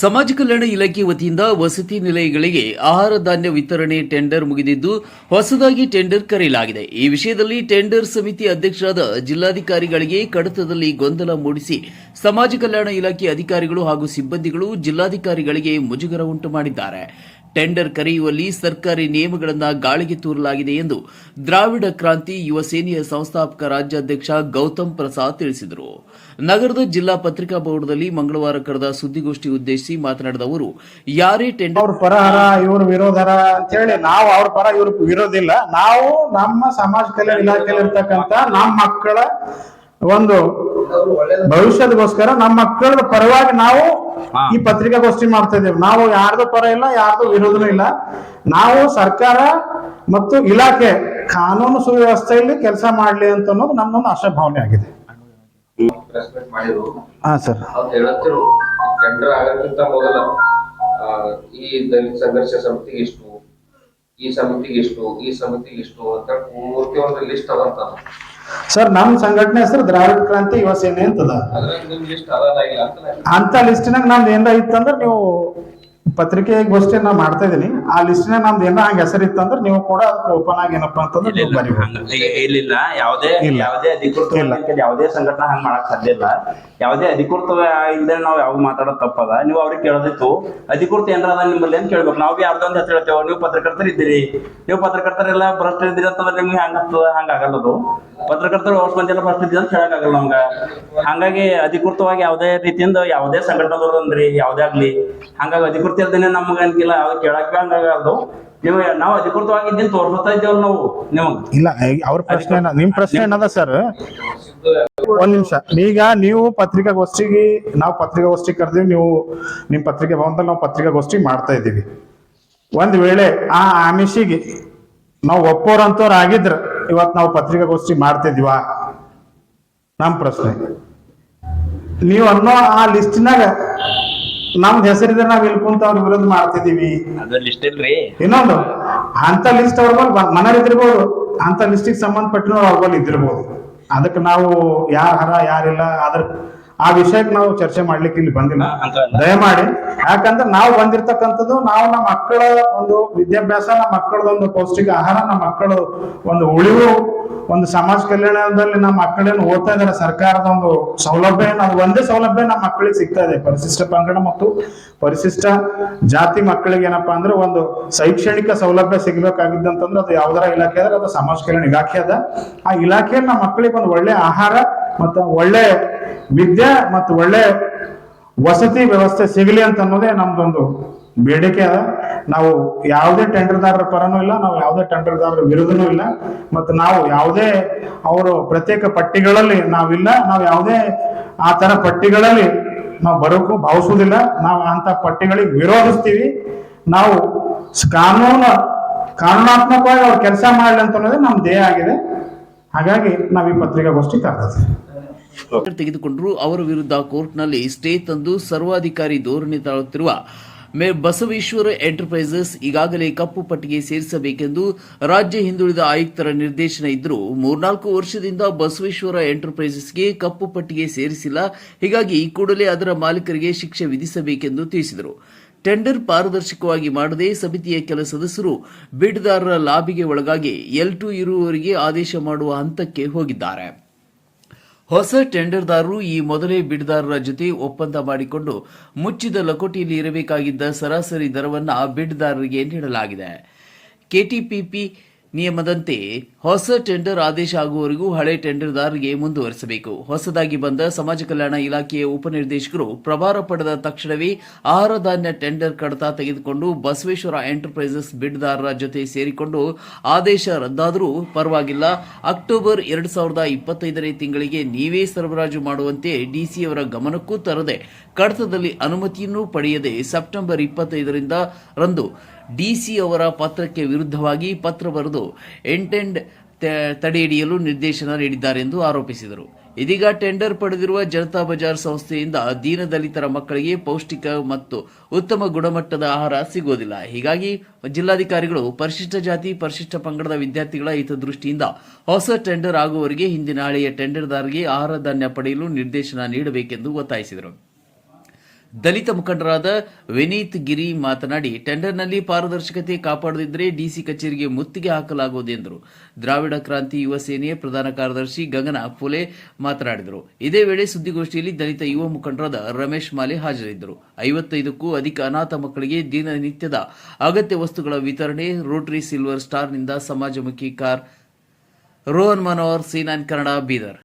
ಸಮಾಜ ಕಲ್ಯಾಣ ಇಲಾಖೆ ವತಿಯಿಂದ ವಸತಿ ನಿಲಯಗಳಿಗೆ ಆಹಾರ ಧಾನ್ಯ ವಿತರಣೆ ಟೆಂಡರ್ ಮುಗಿದಿದ್ದು ಹೊಸದಾಗಿ ಟೆಂಡರ್ ಕರೆಯಲಾಗಿದೆ. ಈ ವಿಷಯದಲ್ಲಿ ಟೆಂಡರ್ ಸಮಿತಿ ಅಧ್ಯಕ್ಷರಾದ ಜಿಲ್ಲಾಧಿಕಾರಿಗಳಿಗೆ ಕಡತದಲ್ಲಿ ಗೊಂದಲ ಮೂಡಿಸಿ ಸಮಾಜ ಕಲ್ಯಾಣ ಇಲಾಖೆ ಅಧಿಕಾರಿಗಳು ಹಾಗೂ ಸಿಬ್ಬಂದಿಗಳು ಜಿಲ್ಲಾಧಿಕಾರಿಗಳಿಗೆ ಮುಜುಗರ ಉಂಟು ಮಾಡಿದ್ದಾರೆ. ಟೆಂಡರ್ ಕರೆಯುವಲ್ಲಿ ಸರ್ಕಾರಿ ನಿಯಮಗಳನ್ನು ಗಾಳಿಗೆ ತೂರಲಾಗಿದೆ ಎಂದು ದ್ರಾವಿಡ ಕ್ರಾಂತಿ ಯುವ ಸೇನೆಯ ಸಂಸ್ಥಾಪಕ ರಾಜ್ಯಾಧ್ಯಕ್ಷ ಗೌತಮ್ ಪ್ರಸಾದ್ ತಿಳಿಸಿದರು. ನಗರದ ಜಿಲ್ಲಾ ಪತ್ರಿಕಾ ಭವನದಲ್ಲಿ ಮಂಗಳವಾರ ಕರೆದ ಸುದ್ದಿಗೋಷ್ಠಿ ಉದ್ದೇಶಿಸಿ ಮಾತನಾಡಿದ ಅವರು, ಯಾರೇ ಟೆಂಡರ್ ಅವ್ರ ಪರಹರ ಇವರು ವಿರೋಧರ ಅಂತ ಹೇಳಿ ನಾವು ಅವ್ರ ಪರ ಇವ್ರ ವಿರೋಧಿಲ್ಲ. ನಾವು ನಮ್ಮ ಸಮಾಜ ಕಲ್ಯಾಣ ಇಲಾಖೆಯಲ್ಲಿ ಇರ್ತಕ್ಕಂತ ನಮ್ಮ ಮಕ್ಕಳ ಒಂದು ಭವಿಷ್ಯದಗೋಸ್ಕರ ನಮ್ಮ ಮಕ್ಕಳ ಪರವಾಗಿ ನಾವು ಈ ಪತ್ರಿಕಾಗೋಷ್ಠಿ ಮಾಡ್ತಾ ಇದ್ದೇವೆ. ನಾವು ಯಾರ್ದು ಪರ ಇಲ್ಲ, ಯಾರ್ದು ವಿರೋಧನೂ ಇಲ್ಲ. ನಾವು ಸರ್ಕಾರ ಮತ್ತು ಇಲಾಖೆ ಕಾನೂನು ಸುವ್ಯವಸ್ಥೆಯಲ್ಲಿ ಕೆಲಸ ಮಾಡ್ಲಿ ಅಂತ ಅನ್ನೋದು ನಮ್ಮೊಂದು ಆಶಾಭಾವನೆ ಆಗಿದೆ. ಹಾ ಸರ್, ಹೇಳುತ್ತಿರು ಟೆಂಡರ್ ಆಗಕ್ಕಿಂತ ಮೊದಲ ಈ ದಲಿತ ಸಂಘರ್ಷ ಸಮಿತಿಗೆ ಇಷ್ಟು, ಈ ಸಮಿತಿಗೆ ಇಷ್ಟು, ಈ ಸಮಿತಿಗೆ ಇಷ್ಟು ಅಂತ ಪೂರ್ತಿ ಒಂದು ಲಿಸ್ಟ್ ಅದಂತ ಸರ್. ನಮ್ ಸಂಘಟನೆ ಹೆಸರು ದ್ರಾವಿಡ ಕ್ರಾಂತಿ ಯುವ ಸೇನೆ ಅಂತದ. ಅಂತ ಲಿಸ್ಟಿನಾಗ ನಮ್ದು ಏನಾರ ಇತ್ತಂದ್ರೆ ನೀವು ಪತ್ರಿಕೆಗೋಷ್ಠಿ ನಾ ಮಾಡ್ತಾ ಇದೀನಿ. ಆ ಲಿಸ್ಟಿನಾಗ ನಮ್ದು ಏನ ಹಂಗ ಹೆಸರು ಇತ್ತಂದ್ರೆ ನೀವು ಕೂಡ ಅದಕ್ಕೆ ಓಪನ್ ಆಗಿ ಏನಪ್ಪಾ ಅಂತಂದ್ರೆ ನೀವು ಇಲ್ಲ, ಯಾವುದೇ ಅಧಿಕೃತ ಯಾವುದೇ ಸಂಘಟನೆ ಹಂಗ ಮಾಡಕ್ ಸಾಧ್ಯ ಇಲ್ಲ. ಯಾವುದೇ ಅಧಿಕೃತ ಇಲ್ಲದೆ ನಾವು ಯಾವ ಮಾತಾಡೋದು ತಪ್ಪದ. ನೀವು ಅವ್ರಿಗೆ ಕೇಳೋದಿತ್ತು ಅಧಿಕೃತ ಏನಾರ ಅದ ನಿಮ್ಮಲ್ಲಿ ಅಂತ ಕೇಳ್ಬೇಕು. ನಾವು ಯಾರ್ದೊಂದು ಹೆಸರು ಹೇಳ್ತೇವೆ, ನೀವು ಪತ್ರಕರ್ತರು ಇದ್ದೀರಿ, ನೀವು ಪತ್ರಕರ್ತರೆಲ್ಲ ಭ್ರಷ್ಟ ಇದ್ದೀರಿ ಅಂತಂದ್ರೆ ನಿಮ್ಗೆ ಹಂಗಾಗ್ತದ. ಹಂಗಾಗಲ್ಲದು. ಪತ್ರಕರ್ತರು ವರ್ಷ ಮಂದಿ ಎಲ್ಲ ಭ್ರಷ್ಟ ಇದ್ದೀರಿ ಅಂತ ಹೇಳಕ್ ಆಗಲ್ಲ ನಮ್ಗ. ಹಂಗಾಗಿ ಅಧಿಕೃತವಾಗಿ ಯಾವುದೇ ರೀತಿಯಿಂದ ಯಾವುದೇ ಸಂಘಟನೆದವ್ರು ಅಂದ್ರಿ ಯಾವುದೇ ಆಗ್ಲಿ ಹಂಗಾಗಿ ಅಧಿಕೃತ ಇಲ್ದೇನೆ ನಮ್ಗೆ ಅನ್ಕಿಲ್ಲ ಯಾವ್ದು ಕೇಳಕ್ ಹಂಗಾಗಲ್ದು. ನೀವು ನಾವು ಅಧಿಕೃತವಾಗಿ ಇದ್ದೀನಿ ತೋರ್ಸ್ತಾ ಇದ್ದೇವಲ್ಲ ನಾವು. ನೀವು ಇಲ್ಲ, ಅವ್ರ ಪ್ರಶ್ನೆ ನಿಮ್ ಪ್ರಶ್ನೆ ಏನದ ಸರ್? ಒಂದ್ ನಿಮಿಷ. ಈಗ ನೀವು ಪತ್ರಿಕಾಗೋಷ್ಠಿಗೆ ನಾವು ಪತ್ರಿಕಾಗೋಷ್ಠಿ ಕರೆದಿವಿ, ನೀವು ನಿಮ್ ಪತ್ರಿಕೆ ಭವನದಲ್ಲಿ ನಾವು ಪತ್ರಿಕಾಗೋಷ್ಠಿ ಮಾಡ್ತಾ ಇದ್ದೀವಿ. ಒಂದ್ ವೇಳೆ ಆ ಆಮಿಷಿಗೆ ನಾವು ಒಪ್ಪೋರಂತವ್ರು ಆಗಿದ್ರ ಇವತ್ ನಾವು ಪತ್ರಿಕಾಗೋಷ್ಠಿ ಮಾಡ್ತಾ ಇದೀವಾ? ನಮ್ ಪ್ರಶ್ನೆ. ನೀವು ಅನ್ನೋ ಆ ಲಿಸ್ಟ್ನಾಗ ನಮ್ದು ಹೆಸರಿದ್ರೆ ನಾವ್ ಇಲ್ಲಿ ಕುಂತ ಅವ್ರ ವಿರೋಧ ಮಾಡ್ತಿದೀವಿ. ಇನ್ನೊಂದು ಅಂತ ಲಿಸ್ಟ್ ಅವ್ರ ಮನರ್ ಇದಿರ್ಬೋದು, ಅಂತ ಲಿಸ್ಟಿಗೆ ಸಂಬಂಧಪಟ್ಟಿನವ್ರು ಅವ್ರ ಬಳಿ ಇದ್ದಿರ್ಬೋದು. ಅದಕ್ಕೆ ನಾವು ಯಾರ ಯಾರಿಲ್ಲ ಅದ್ರ ಆ ವಿಷಯಕ್ಕೆ ನಾವು ಚರ್ಚೆ ಮಾಡ್ಲಿಕ್ಕೆ ಇಲ್ಲಿ ಬಂದಿಲ್ಲ, ದಯಮಾಡಿ. ಯಾಕಂದ್ರೆ ನಾವು ಬಂದಿರ್ತಕ್ಕಂಥದ್ದು ನಾವು ನಮ್ಮ ಮಕ್ಕಳ ಒಂದು ವಿದ್ಯಾಭ್ಯಾಸ, ನಮ್ಮ ಮಕ್ಕಳದೊಂದು ಪೌಷ್ಟಿಕ ಆಹಾರ, ನಮ್ಮ ಮಕ್ಕಳ ಒಂದು ಉಳಿವು, ಒಂದು ಸಮಾಜ ಕಲ್ಯಾಣದಲ್ಲಿ ನಮ್ಮ ಮಕ್ಕಳೇನು ಓದ್ತಾ ಇದಾರೆ, ಸರ್ಕಾರದ ಒಂದು ಸೌಲಭ್ಯ ಅದು ಒಂದೇ ಸೌಲಭ್ಯ ನಮ್ಮ ಮಕ್ಕಳಿಗೆ ಸಿಗ್ತಾ ಇದೆ. ಪರಿಶಿಷ್ಟ ಪಂಗಡ ಮತ್ತು ಪರಿಶಿಷ್ಟ ಜಾತಿ ಮಕ್ಕಳಿಗೆ ಏನಪ್ಪಾ ಅಂದ್ರೆ ಒಂದು ಶೈಕ್ಷಣಿಕ ಸೌಲಭ್ಯ ಸಿಗ್ಬೇಕಾಗಿದ್ದಂತಂದ್ರೆ ಅದು ಯಾವ್ದಾರ ಇಲಾಖೆ ಅದ, ಅದು ಸಮಾಜ ಕಲ್ಯಾಣ ಇಲಾಖೆ ಅದ. ಆ ಇಲಾಖೆಯಲ್ಲಿ ನಮ್ಮ ಮಕ್ಕಳಿಗೆ ಒಂದು ಒಳ್ಳೆ ಆಹಾರ ಮತ್ತು ಒಳ್ಳೆ ವಿದ್ಯೆ ಮತ್ತು ಒಳ್ಳೆ ವಸತಿ ವ್ಯವಸ್ಥೆ ಸಿಗಲಿ ಅಂತ ಅನ್ನೋದೇ ನಮ್ದೊಂದು ಬೇಡಿಕೆ ಅದ. ನಾವು ಯಾವುದೇ ಟೆಂಡರ್ದಾರರ ಪರನೂ ಇಲ್ಲ, ನಾವು ಯಾವುದೇ ಟೆಂಡರ್ದಾರರ ವಿರುದ್ಧನೂ ಇಲ್ಲ, ಮತ್ತು ನಾವು ಯಾವುದೇ ಅವರು ಪ್ರತ್ಯೇಕ ಪಟ್ಟಿಗಳಲ್ಲಿ ನಾವಿಲ್ಲ. ನಾವು ಯಾವುದೇ ಆ ತರ ಪಟ್ಟಿಗಳಲ್ಲಿ ನಾವು ಬರೋಕ್ಕೂ ಭಾವಿಸುವುದಿಲ್ಲ. ನಾವು ಅಂತ ಪಟ್ಟಿಗಳಿಗೆ ವಿರೋಧಿಸ್ತೀವಿ. ನಾವು ಕಾನೂನಾತ್ಮಕವಾಗಿ ಅವ್ರು ಕೆಲಸ ಮಾಡಲಿ ಅಂತ ಅನ್ನೋದೇ ನಮ್ಮ ಧ್ಯೇಯ ಆಗಿದೆ. ಹಾಗಾಗಿ ನಾವು ಈ ಪತ್ರಿಕಾಗೋಷ್ಠಿ ಕರೆದಿದ್ದೀವಿ. ತೆಗೆದುಕೊಂಡರು. ಅವರ ವಿರುದ್ಧ ಕೋರ್ಟ್ನಲ್ಲಿ ಸ್ಟೇ ತಂದು ಸರ್ವಾಧಿಕಾರಿ ಧೋರಣೆ ತಾಳುತ್ತಿರುವ ಬಸವೇಶ್ವರ ಎಂಟರ್ಪ್ರೈಸಸ್ ಈಗಾಗಲೇ ಕಪ್ಪು ಪಟ್ಟಿಗೆ ಸೇರಿಸಬೇಕೆಂದು ರಾಜ್ಯ ಹಿಂದುಳಿದ ಆಯುಕ್ತರ ನಿರ್ದೇಶನ ಇದ್ದರೂ 3-4 ವರ್ಷದಿಂದ ಬಸವೇಶ್ವರ ಎಂಟರ್ಪ್ರೈಸಸ್ಗೆ ಕಪ್ಪು ಪಟ್ಟಿಗೆ ಸೇರಿಸಿಲ್ಲ. ಹೀಗಾಗಿ ಕೂಡಲೇ ಅದರ ಮಾಲೀಕರಿಗೆ ಶಿಕ್ಷೆ ವಿಧಿಸಬೇಕೆಂದು ತಿಳಿಸಿದರು. ಟೆಂಡರ್ ಪಾರದರ್ಶಕವಾಗಿ ಮಾಡದೆ ಸಮಿತಿಯ ಕೆಲ ಸದಸ್ಯರು ಬಿಡ್ದಾರರ ಲಾಬಿಗೆ ಒಳಗಾಗಿ L2 ಇರುವವರಿಗೆ ಆದೇಶ ಮಾಡುವ ಹಂತಕ್ಕೆ ಹೋಗಿದ್ದಾರೆ. ಹೊಸ ಟೆಂಡರ್ದಾರರು ಈ ಮೊದಲೇ ಬಿಡ್ದಾರರ ಜೊತೆ ಒಪ್ಪಂದ ಮಾಡಿಕೊಂಡು ಮುಚ್ಚಿದ ಲಕೋಟೆಯಲ್ಲಿ ಇರಬೇಕಾಗಿದ್ದ ಸರಾಸರಿ ದರವನ್ನು ಬಿಡ್ದಾರರಿಗೆ ನೀಡಲಾಗಿದೆ. ಕೆಟಿಪಿಪಿ ನಿಯಮದಂತೆ ಹೊಸ ಟೆಂಡರ್ ಆದೇಶ ಆಗುವವರೆಗೂ ಹಳೆ ಟೆಂಡರ್ದಾರರಿಗೆ ಮುಂದುವರೆಸಬೇಕು. ಹೊಸದಾಗಿ ಬಂದ ಸಮಾಜ ಕಲ್ಯಾಣ ಇಲಾಖೆಯ ಉಪನಿರ್ದೇಶಕರು ಪ್ರಭಾರ ಪಡೆದ ತಕ್ಷಣವೇ ಆಹಾರ ಧಾನ್ಯ ಟೆಂಡರ್ ಕಡತ ತೆಗೆದುಕೊಂಡು ಬಸವೇಶ್ವರ ಎಂಟರ್ಪ್ರೈಸಸ್ ಬಿಡ್ದಾರರ ಜೊತೆ ಸೇರಿಕೊಂಡು ಆದೇಶ ರದ್ದಾದರೂ ಪರವಾಗಿಲ್ಲ, ಅಕ್ಟೋಬರ್ 2025 ತಿಂಗಳಿಗೆ ನೀವೇ ಸರಬರಾಜು ಮಾಡುವಂತೆ ಡಿಸಿಯವರ ಗಮನಕ್ಕೂ ತರದೆ ಕಡತದಲ್ಲಿ ಅನುಮತಿಯನ್ನೂ ಪಡೆಯದೆ ಸೆಪ್ಟೆಂಬರ್ 25 ಡಿಸಿ ಅವರ ಪತ್ರಕ್ಕೆ ವಿರುದ್ಧವಾಗಿ ಪತ್ರ ಬರೆದು ಇಂಟೆಂಡ್ ತಡೆಹಿಡಿಯಲು ನಿರ್ದೇಶನ ನೀಡಿದ್ದಾರೆ ಎಂದು ಆರೋಪಿಸಿದರು. ಇದೀಗ ಟೆಂಡರ್ ಪಡೆದಿರುವ ಜನತಾ ಬಜಾರ್ ಸಂಸ್ಥೆಯಿಂದ ದೀನದಲಿತರ ಮಕ್ಕಳಿಗೆ ಪೌಷ್ಟಿಕ ಮತ್ತು ಉತ್ತಮ ಗುಣಮಟ್ಟದ ಆಹಾರ ಸಿಗುವುದಿಲ್ಲ. ಹೀಗಾಗಿ ಜಿಲ್ಲಾಧಿಕಾರಿಗಳು ಪರಿಶಿಷ್ಟ ಜಾತಿ, ಪರಿಶಿಷ್ಟ ಪಂಗಡದ ವಿದ್ಯಾರ್ಥಿಗಳ ಹಿತದೃಷ್ಟಿಯಿಂದ ಹೊಸ ಟೆಂಡರ್ ಆಗುವವರೆಗೆ ಹಿಂದಿನ ಹಳೆಯ ಟೆಂಡರ್ದಾರರಿಗೆ ಆಹಾರ ಧಾನ್ಯ ಪಡೆಯಲು ನಿರ್ದೇಶನ ನೀಡಬೇಕೆಂದು ಒತ್ತಾಯಿಸಿದರು. ದಲಿತ ಮುಖಂಡರಾದ ವಿನೀತ್ ಗಿರಿ ಮಾತನಾಡಿ, ಟೆಂಡರ್ನಲ್ಲಿ ಪಾರದರ್ಶಕತೆ ಕಾಪಾಡದಿದ್ದರೆ ಡಿಸಿ ಕಚೇರಿಗೆ ಮುತ್ತಿಗೆ ಹಾಕಲಾಗುವುದು ಎಂದರು. ದ್ರಾವಿಡ ಕ್ರಾಂತಿ ಯುವ ಸೇನೆಯ ಪ್ರಧಾನ ಕಾರ್ಯದರ್ಶಿ ಗಗನ ಫುಲೆ ಮಾತನಾಡಿದರು. ಇದೇ ವೇಳೆ ಸುದ್ದಿಗೋಷ್ಠಿಯಲ್ಲಿ ದಲಿತ ಯುವ ಮುಖಂಡರಾದ ರಮೇಶ್ ಮಾಲೆ ಹಾಜರಿದ್ದರು. 55ಕ್ಕೂ ಅಧಿಕ ಅನಾಥ ಮಕ್ಕಳಿಗೆ ದಿನನಿತ್ಯದ ಅಗತ್ಯ ವಸ್ತುಗಳ ವಿತರಣೆ. ರೋಟರಿ ಸಿಲ್ವರ್ ಸ್ಟಾರ್ನಿಂದ ಸಮಾಜಮುಖಿ ಕಾರ್. ರೋಹನ್ ಮನೋಹರ್, C9 ಕನ್ನಡ, ಬೀದರ್.